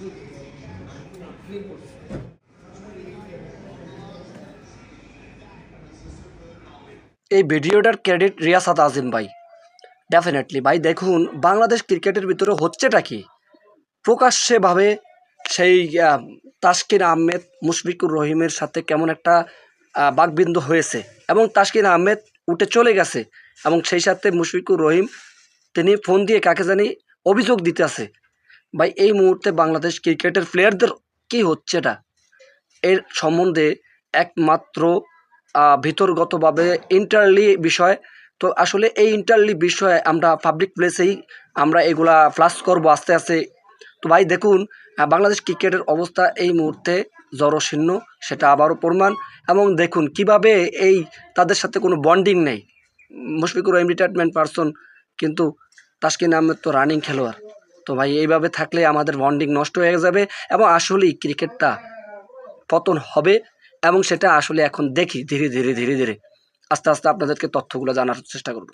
এই ভিডিওটার ক্রেডিট রিয়াসাত আজিম ভাই। ডেফিনেটলি ভাই, দেখুন বাংলাদেশ ক্রিকেটের ভিতরে হচ্ছেটা কি, প্রকাশ্যেভাবে সেই তাসকিন আহমেদ মুশফিকুর রহিমের সাথে কেমন একটা বাকবিন্দ হয়েছে এবং তাসকিন আহমেদ উঠে চলে গেছে এবং সেই সাথে মুশফিকুর রহিম তিনি ফোন দিয়ে কাকে জানি অভিযোগ দিতে আছে। ভাই এই মুহূর্তে বাংলাদেশ ক্রিকেটের প্লেয়ারদের কি হচ্ছেটা, এর সম্বন্ধে একমাত্র ভিতরগতভাবে ইন্টারলি বিষয়। তো আসলে এই ইন্টারলি বিষয়ে আমরা পাবলিক প্লেসেই আমরা এগুলা ফ্লাশ করবো আস্তে আস্তে। তো ভাই দেখুন বাংলাদেশ ক্রিকেটের অবস্থা এই মুহূর্তে জরশীর্ণ, সেটা আবারও প্রমাণ। এবং দেখুন কিভাবে এই তাদের সাথে কোনো বন্ডিং নেই। মুশফিকুর রহিম রিটায়ারমেন্ট পারসন, কিন্তু তাসকিন আহমেদ তো রানিং খেলোয়াড়। তো ভাই এইভাবে থাকলে আমাদের বন্ডিং নষ্ট হয়ে যাবে এবং আসলেই ক্রিকেটটা পতন হবে। এবং সেটা আসলে এখন দেখি ধীরে ধীরে আস্তে আস্তে আপনাদেরকে তথ্যগুলো জানার চেষ্টা করব।